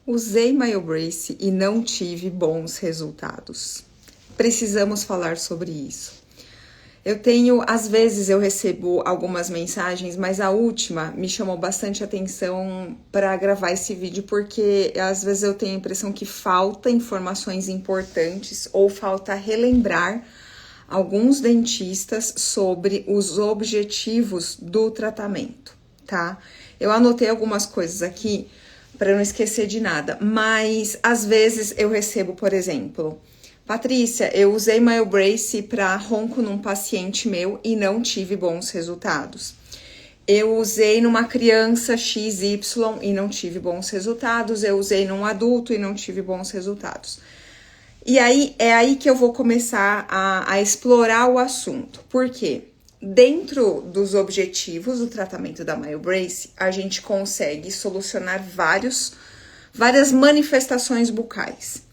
Usei MyoBrace e não tive bons resultados. Precisamos falar sobre isso. Às vezes eu recebo algumas mensagens, mas a última me chamou bastante atenção para gravar esse vídeo, porque às vezes eu tenho a impressão que falta informações importantes ou falta relembrar alguns dentistas sobre os objetivos do tratamento, tá? Eu anotei algumas coisas aqui para não esquecer de nada, mas às vezes eu recebo, por exemplo, Patrícia, eu usei MyoBrace para ronco num paciente meu e não tive bons resultados. Eu usei numa criança XY e não tive bons resultados. Eu usei num adulto e não tive bons resultados. E aí, é aí que eu vou começar a explorar o assunto. Por quê? Dentro dos objetivos do tratamento da MyoBrace, a gente consegue solucionar várias manifestações bucais.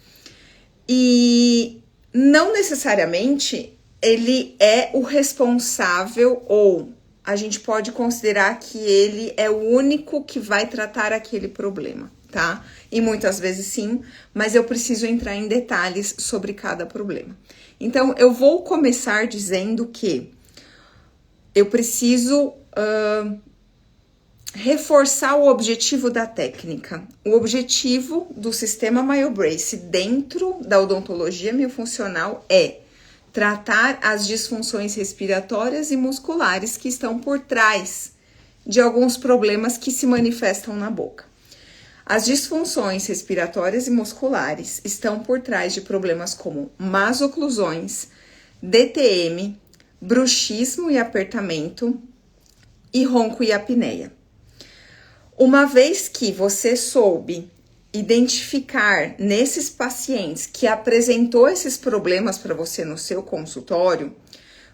E não necessariamente ele é o responsável, ou a gente pode considerar que ele é o único que vai tratar aquele problema, tá? E muitas vezes sim, mas eu preciso entrar em detalhes sobre cada problema. Então, eu vou começar dizendo que eu preciso reforçar o objetivo da técnica. O objetivo do sistema MyoBrace dentro da odontologia miofuncional é tratar as disfunções respiratórias e musculares que estão por trás de alguns problemas que se manifestam na boca. As disfunções respiratórias e musculares estão por trás de problemas como más oclusões, DTM, bruxismo e apertamento e ronco e apneia. Uma vez que você soube identificar nesses pacientes que apresentou esses problemas para você no seu consultório,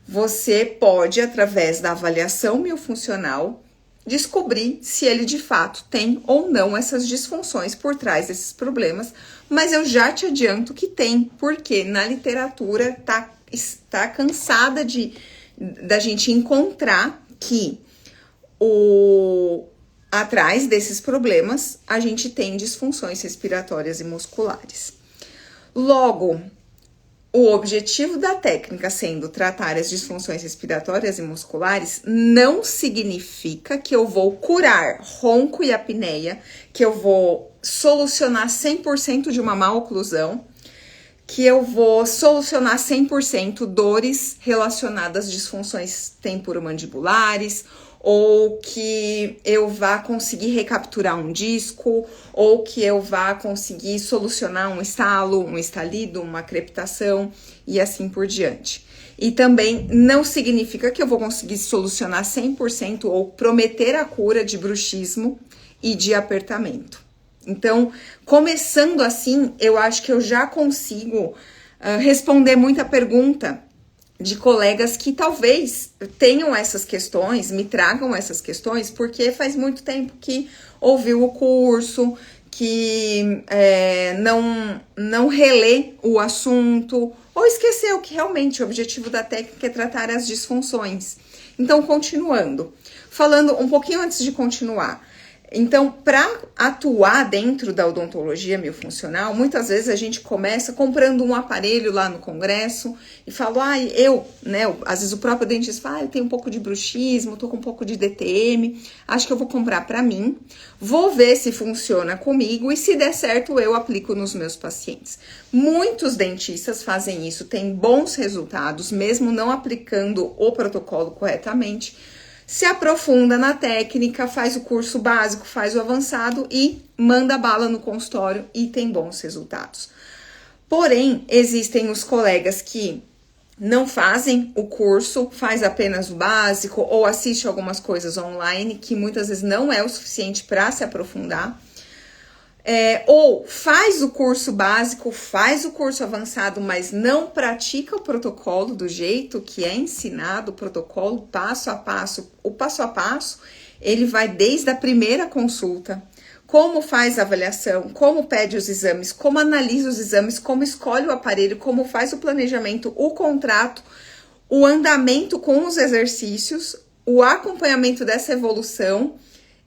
você pode, através da avaliação miofuncional, descobrir se ele de fato tem ou não essas disfunções por trás desses problemas, mas eu já te adianto que tem, porque na literatura está cansada da gente encontrar que atrás desses problemas a gente tem disfunções respiratórias e musculares. Logo, o objetivo da técnica sendo tratar as disfunções respiratórias e musculares não significa que eu vou curar ronco e apneia, que eu vou solucionar 100% de uma má oclusão, que eu vou solucionar 100% dores relacionadas às disfunções temporomandibulares, ou que eu vá conseguir recapturar um disco, ou que eu vá conseguir solucionar um estalo, um estalido, uma crepitação e assim por diante. E também não significa que eu vou conseguir solucionar 100% ou prometer a cura de bruxismo e de apertamento. Então, começando assim, eu acho que eu já consigo responder muita pergunta de colegas que talvez tenham essas questões, me tragam essas questões, porque faz muito tempo que ouviu o curso, que não relê o assunto, ou esqueceu que realmente o objetivo da técnica é tratar as disfunções. Então, continuando, falando um pouquinho antes de continuar. Então, para atuar dentro da odontologia miofuncional, muitas vezes a gente começa comprando um aparelho lá no congresso e fala, às vezes o próprio dentista fala, eu tenho um pouco de bruxismo, tô com um pouco de DTM, acho que eu vou comprar para mim, vou ver se funciona comigo e se der certo eu aplico nos meus pacientes. Muitos dentistas fazem isso, têm bons resultados, mesmo não aplicando o protocolo corretamente, se aprofunda na técnica, faz o curso básico, faz o avançado e manda bala no consultório e tem bons resultados. Porém, existem os colegas que não fazem o curso, faz apenas o básico ou assiste algumas coisas online que muitas vezes não é o suficiente para se aprofundar. Ou faz o curso básico, faz o curso avançado, mas não pratica o protocolo do jeito que é ensinado, o protocolo passo a passo. O passo a passo, ele vai desde a primeira consulta, como faz a avaliação, como pede os exames, como analisa os exames, como escolhe o aparelho, como faz o planejamento, o contrato, o andamento com os exercícios, o acompanhamento dessa evolução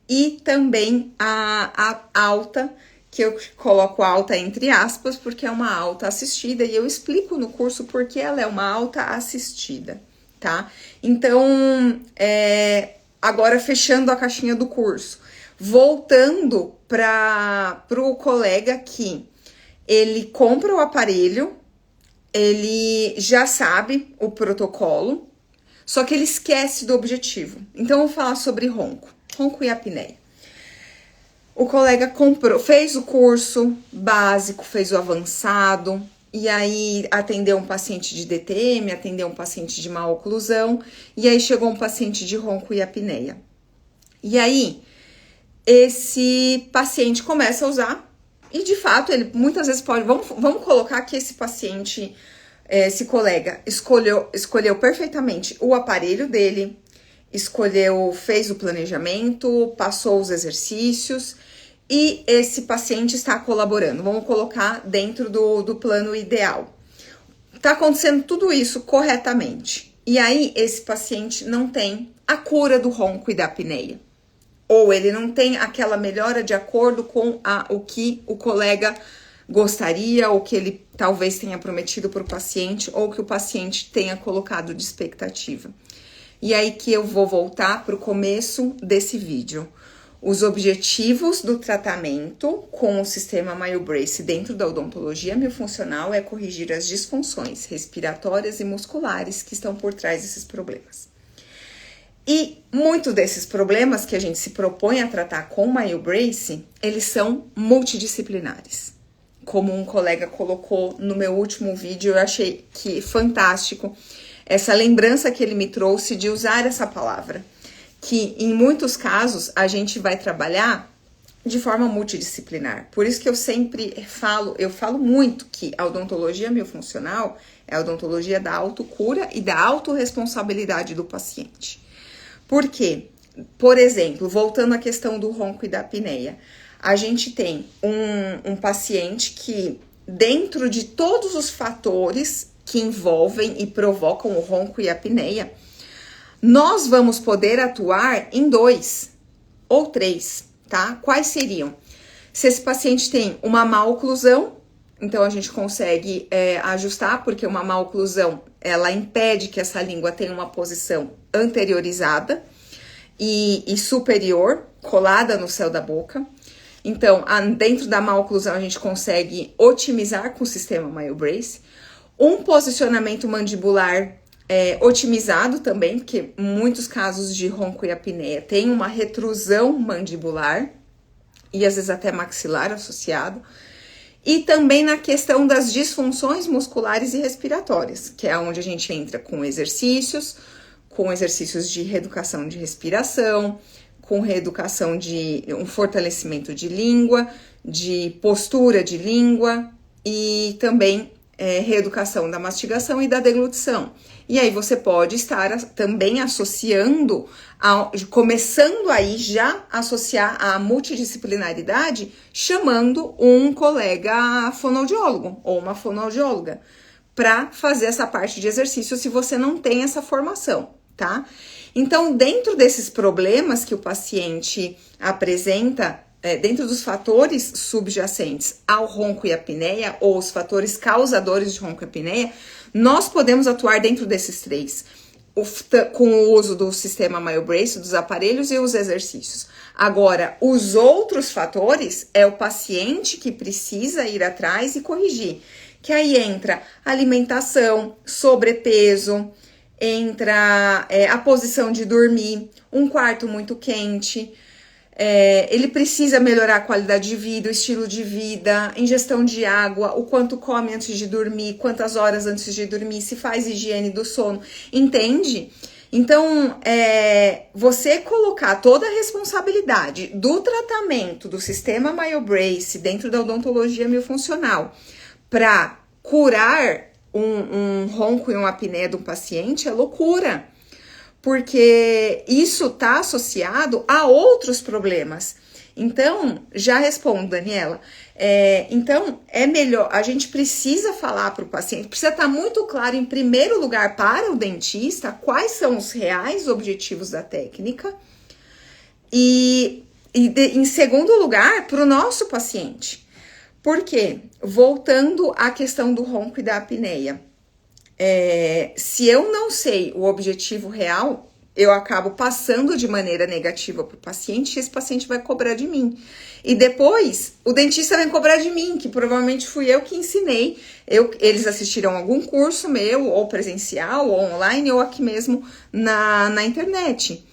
e também a alta, que eu coloco alta entre aspas, porque é uma alta assistida, e eu explico no curso porque ela é uma alta assistida, tá? Então, agora fechando a caixinha do curso, voltando para o colega que ele compra o aparelho, ele já sabe o protocolo, só que ele esquece do objetivo. Então, eu vou falar sobre ronco e apneia. O colega fez o curso básico, fez o avançado, e aí atendeu um paciente de DTM, atendeu um paciente de má oclusão, e aí chegou um paciente de ronco e apneia. E aí, esse paciente começa a usar, e de fato, ele muitas vezes pode... Vamos colocar que esse paciente, esse colega, escolheu perfeitamente o aparelho dele, fez o planejamento, passou os exercícios, e esse paciente está colaborando. Vamos colocar dentro do plano ideal. Tá acontecendo tudo isso corretamente. E aí, esse paciente não tem a cura do ronco e da apneia. Ou ele não tem aquela melhora de acordo com o que o colega gostaria, ou que ele talvez tenha prometido para o paciente, ou que o paciente tenha colocado de expectativa. E aí que eu vou voltar para o começo desse vídeo. Os objetivos do tratamento com o sistema MyoBrace dentro da odontologia miofuncional é corrigir as disfunções respiratórias e musculares que estão por trás desses problemas. E muitos desses problemas que a gente se propõe a tratar com o MyoBrace, eles são multidisciplinares. Como um colega colocou no meu último vídeo, eu achei que fantástico essa lembrança que ele me trouxe de usar essa palavra, que em muitos casos a gente vai trabalhar de forma multidisciplinar. Por isso que eu sempre falo muito que a odontologia miofuncional é a odontologia da autocura e da autorresponsabilidade do paciente. Por quê? Por exemplo, voltando à questão do ronco e da apneia, a gente tem um paciente que, dentro de todos os fatores que envolvem e provocam o ronco e a apneia, nós vamos poder atuar em 2 ou 3, tá? Quais seriam? Se esse paciente tem uma má oclusão, então a gente consegue ajustar, porque uma má oclusão, ela impede que essa língua tenha uma posição anteriorizada e superior, colada no céu da boca. Então, dentro da má oclusão, a gente consegue otimizar com o sistema MyoBrace. Um posicionamento mandibular otimizado também, porque muitos casos de ronco e apneia tem uma retrusão mandibular e às vezes até maxilar associado. E também na questão das disfunções musculares e respiratórias, que é onde a gente entra com exercícios de reeducação de respiração, com reeducação de um fortalecimento de língua, de postura de língua e também reeducação da mastigação e da deglutição. E aí você pode estar também associando, começando aí já associar a multidisciplinaridade, chamando um colega fonoaudiólogo ou uma fonoaudióloga para fazer essa parte de exercício se você não tem essa formação, tá? Então, dentro desses problemas que o paciente apresenta, dentro dos fatores subjacentes ao ronco e apneia, ou os fatores causadores de ronco e apneia, nós podemos atuar dentro desses 3, com o uso do sistema MyoBrace, dos aparelhos e os exercícios. Agora, os outros fatores é o paciente que precisa ir atrás e corrigir, que aí entra alimentação, sobrepeso, entra a posição de dormir, um quarto muito quente, ele precisa melhorar a qualidade de vida, o estilo de vida, ingestão de água, o quanto come antes de dormir, quantas horas antes de dormir, se faz higiene do sono, entende? Então, você colocar toda a responsabilidade do tratamento do sistema MyoBrace dentro da odontologia miofuncional para curar um ronco e uma apneia do paciente é loucura, porque isso está associado a outros problemas. Então, já respondo, Daniela, então é melhor, a gente precisa falar para o paciente, precisa estar muito claro, em primeiro lugar, para o dentista, quais são os reais objetivos da técnica, e em segundo lugar, para o nosso paciente. Por quê? Voltando à questão do ronco e da apneia. Se eu não sei o objetivo real, eu acabo passando de maneira negativa para o paciente e esse paciente vai cobrar de mim. E depois, o dentista vai cobrar de mim, que provavelmente fui eu que ensinei. Eles assistiram algum curso meu, ou presencial, ou online, ou aqui mesmo na internet.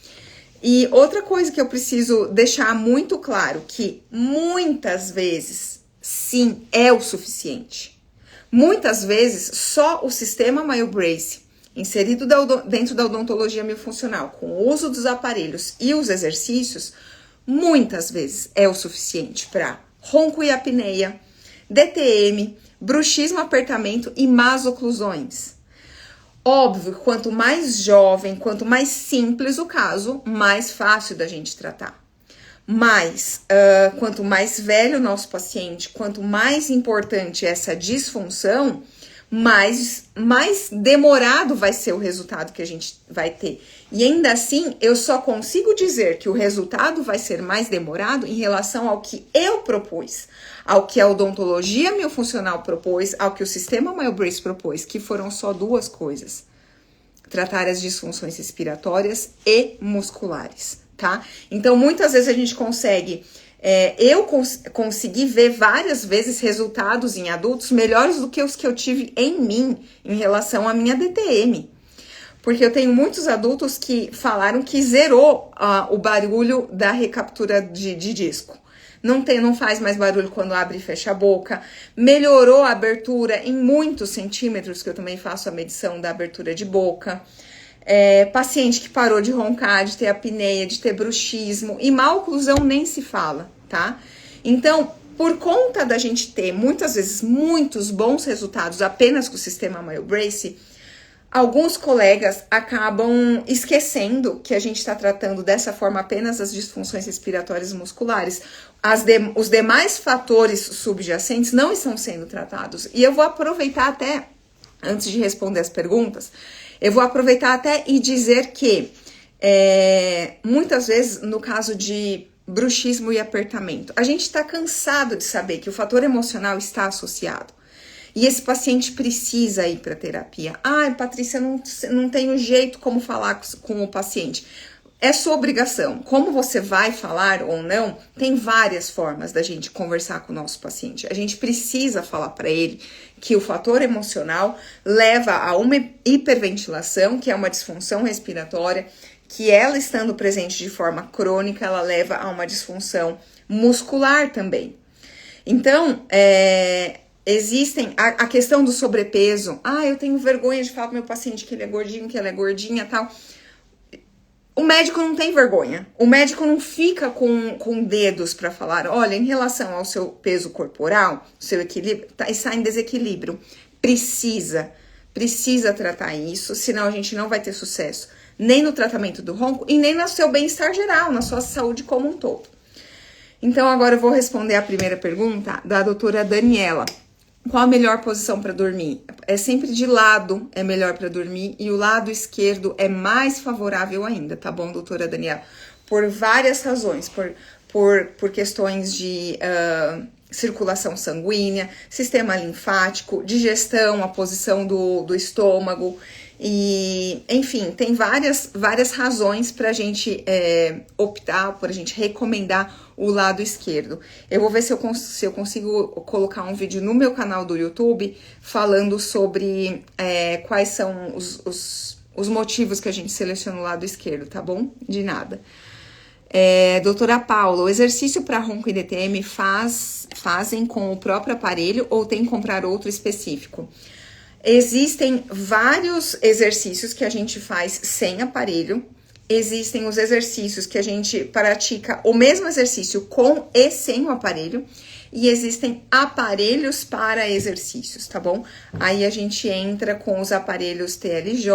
E outra coisa que eu preciso deixar muito claro, que muitas vezes, sim, é o suficiente. Muitas vezes, só o sistema MyoBrace, inserido dentro da odontologia miofuncional, com o uso dos aparelhos e os exercícios, muitas vezes é o suficiente para ronco e apneia, DTM, bruxismo, apertamento e más oclusões. Óbvio, quanto mais jovem, quanto mais simples o caso, mais fácil da gente tratar. Mas, quanto mais velho o nosso paciente, quanto mais importante essa disfunção, mais demorado vai ser o resultado que a gente vai ter. E ainda assim, eu só consigo dizer que o resultado vai ser mais demorado em relação ao que eu propus, ao que a odontologia miofuncional propôs, ao que o sistema MyoBrace propôs, que foram só duas coisas: tratar as disfunções respiratórias e musculares, tá? Então, muitas vezes a gente consegue... eu consegui ver várias vezes resultados em adultos melhores do que os que eu tive em mim em relação à minha DTM. Porque eu tenho muitos adultos que falaram que zerou o barulho da recaptura de disco. Não faz mais barulho quando abre e fecha a boca. Melhorou a abertura em muitos centímetros, que eu também faço a medição da abertura de boca. Paciente que parou de roncar, de ter apneia, de ter bruxismo, e má oclusão nem se fala, tá? Então, por conta da gente ter, muitas vezes, muitos bons resultados apenas com o sistema MyoBrace, alguns colegas acabam esquecendo que a gente está tratando dessa forma apenas as disfunções respiratórias musculares. Os demais fatores subjacentes não estão sendo tratados. E eu vou aproveitar até, antes de responder as perguntas, eu vou aproveitar até e dizer que muitas vezes, no caso de bruxismo e apertamento, a gente está cansado de saber que o fator emocional está associado. E esse paciente precisa ir para terapia. Patrícia, não tenho jeito como falar com o paciente. É sua obrigação. Como você vai falar ou não, tem várias formas da gente conversar com o nosso paciente. A gente precisa falar para ele que o fator emocional leva a uma hiperventilação, que é uma disfunção respiratória, que ela estando presente de forma crônica, ela leva a uma disfunção muscular também. Então, existem a questão do sobrepeso. Eu tenho vergonha de falar pro meu paciente que ele é gordinho, que ela é gordinha e tal. O médico não tem vergonha. O médico não fica com dedos para falar, olha, em relação ao seu peso corporal, seu equilíbrio, está em desequilíbrio. Precisa tratar isso, senão a gente não vai ter sucesso nem no tratamento do ronco e nem no seu bem-estar geral, na sua saúde como um todo. Então, agora eu vou responder a primeira pergunta da doutora Daniela. Qual a melhor posição para dormir? É sempre de lado, é melhor para dormir, e o lado esquerdo é mais favorável ainda, tá bom, doutora Daniela? Por várias razões, por questões de circulação sanguínea, sistema linfático, digestão, a posição do estômago, e, enfim, tem várias razões para a gente optar, para a gente recomendar o lado esquerdo. Eu vou ver se eu consigo colocar um vídeo no meu canal do YouTube falando sobre quais são os motivos que a gente seleciona o lado esquerdo, tá bom? De nada. Doutora Paula, o exercício para ronco e DTM fazem com o próprio aparelho ou tem que comprar outro específico? Existem vários exercícios que a gente faz sem aparelho. Existem os exercícios que a gente pratica o mesmo exercício com e sem o aparelho. E existem aparelhos para exercícios, tá bom? Aí a gente entra com os aparelhos TLJ,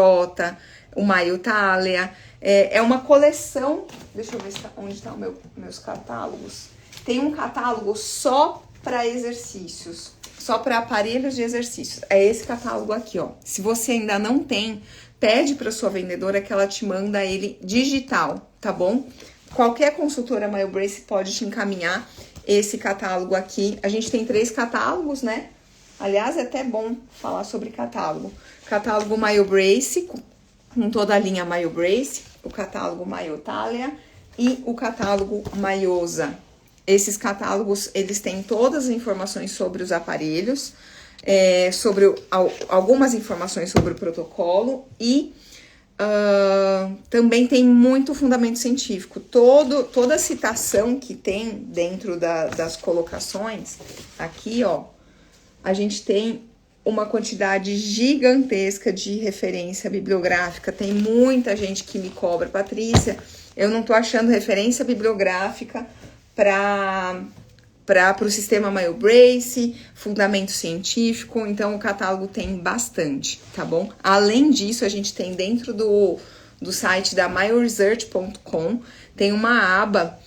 o Myotalia. É uma coleção... Deixa eu ver onde estão meus catálogos. Tem um catálogo só para exercícios. Só para aparelhos de exercícios. É esse catálogo aqui, ó. Se você ainda não tem, pede para sua vendedora que ela te manda ele digital, tá bom? Qualquer consultora MyoBrace pode te encaminhar esse catálogo aqui. A gente tem 3 catálogos, né? Aliás, é até bom falar sobre catálogo. Catálogo Myobrace, com toda a linha Myobrace, o catálogo Myotalia e o catálogo Myosa. Esses catálogos, eles têm todas as informações sobre os aparelhos, algumas informações sobre o protocolo e também tem muito fundamento científico. Toda a citação que tem dentro das colocações, aqui, ó, a gente tem uma quantidade gigantesca de referência bibliográfica. Tem muita gente que me cobra, Patrícia, eu não tô achando referência bibliográfica para o sistema Myobrace, fundamento científico, então o catálogo tem bastante, tá bom? Além disso, a gente tem dentro do site da myoresearch.com, tem uma aba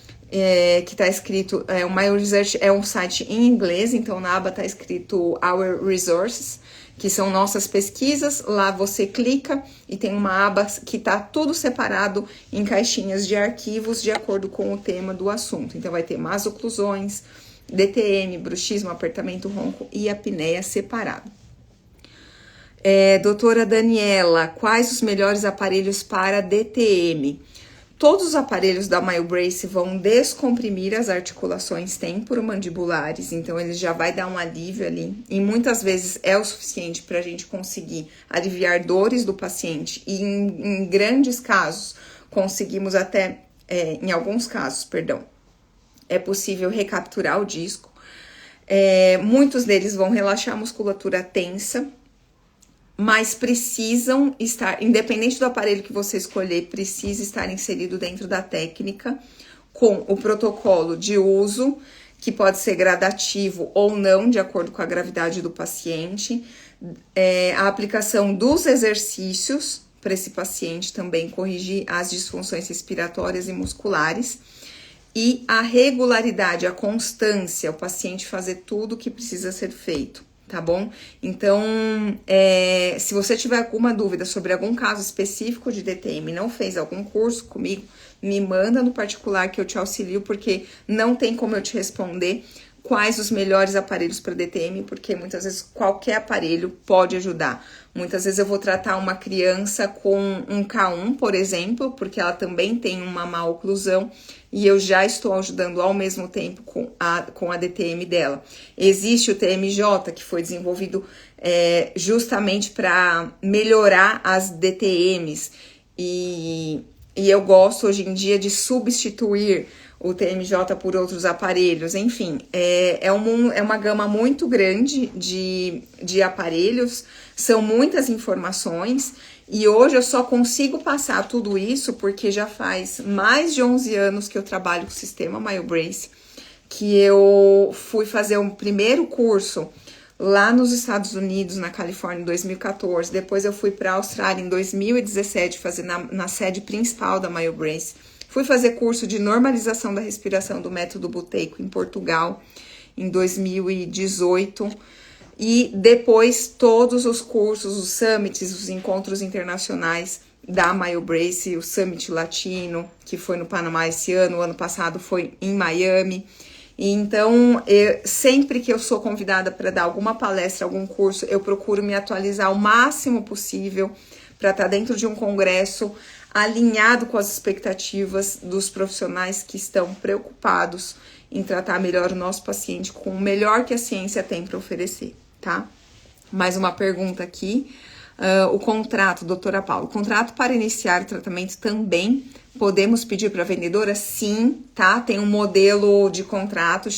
que tá escrito, o MyoResearch é um site em inglês, então na aba tá escrito Our Resources, que são nossas pesquisas. Lá você clica e tem uma aba que tá tudo separado em caixinhas de arquivos de acordo com o tema do assunto. Então vai ter masoclusões, DTM, bruxismo, apertamento ronco e apneia separado. Doutora Daniela, quais os melhores aparelhos para DTM? Todos os aparelhos da Myobrace vão descomprimir as articulações temporomandibulares, então ele já vai dar um alívio ali. E muitas vezes é o suficiente para a gente conseguir aliviar dores do paciente. E em grandes casos, conseguimos até, em alguns casos, perdão, é possível recapturar o disco. Muitos deles vão relaxar a musculatura tensa, mas precisam estar, independente do aparelho que você escolher, precisa estar inserido dentro da técnica com o protocolo de uso, que pode ser gradativo ou não, de acordo com a gravidade do paciente, a aplicação dos exercícios para esse paciente também corrigir as disfunções respiratórias e musculares, e a regularidade, a constância, o paciente fazer tudo o que precisa ser feito. Tá bom? Então, se você tiver alguma dúvida sobre algum caso específico de DTM, não fez algum curso comigo, me manda no particular que eu te auxilio, porque não tem como eu te responder quais os melhores aparelhos para DTM, porque muitas vezes qualquer aparelho pode ajudar. Muitas vezes eu vou tratar uma criança com um K1, por exemplo, porque ela também tem uma má oclusão, e eu já estou ajudando ao mesmo tempo com a DTM dela. Existe o TMJ, que foi desenvolvido justamente para melhorar as DTMs, e eu gosto hoje em dia de substituir o TMJ por outros aparelhos. Enfim, é uma gama muito grande de aparelhos, são muitas informações, e hoje eu só consigo passar tudo isso porque já faz mais de 11 anos que eu trabalho com o sistema Myobrace, que eu fui fazer um primeiro curso lá nos Estados Unidos, na Califórnia, em 2014. Depois eu fui para a Austrália em 2017, fazer na sede principal da Myobrace. Fui fazer curso de normalização da respiração do método buteico em Portugal em 2018. E depois todos os cursos, os summits, os encontros internacionais da Myobrace, o Summit Latino, que foi no Panamá esse ano, o ano passado foi em Miami. E então, sempre que eu sou convidada para dar alguma palestra, algum curso, eu procuro me atualizar o máximo possível para estar dentro de um congresso alinhado com as expectativas dos profissionais que estão preocupados em tratar melhor o nosso paciente com o melhor que a ciência tem para oferecer, tá? Mais uma pergunta aqui. O contrato, doutora Paula, o contrato para iniciar o tratamento também podemos pedir para a vendedora? Sim, tá? Tem um modelo de contrato,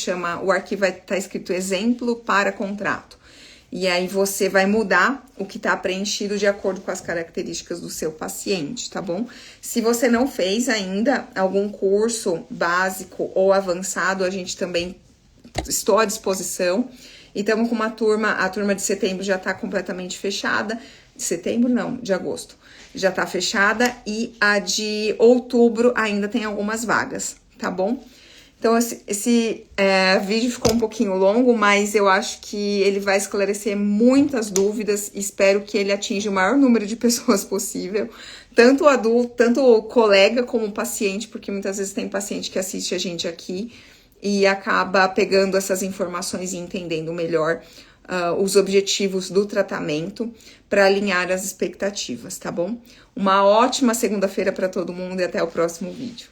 o arquivo vai estar escrito exemplo para contrato. E aí você vai mudar o que está preenchido de acordo com as características do seu paciente, tá bom? Se você não fez ainda algum curso básico ou avançado, a gente também estou à disposição. E estamos com uma turma, a turma de setembro já está completamente fechada. De setembro não, de agosto. Já está fechada, e a de outubro ainda tem algumas vagas, tá bom? Então, esse vídeo ficou um pouquinho longo, mas eu acho que ele vai esclarecer muitas dúvidas. Espero que ele atinja o maior número de pessoas possível, tanto o adulto, tanto o colega como o paciente, porque muitas vezes tem paciente que assiste a gente aqui e acaba pegando essas informações e entendendo melhor os objetivos do tratamento para alinhar as expectativas, tá bom? Uma ótima segunda-feira para todo mundo e até o próximo vídeo.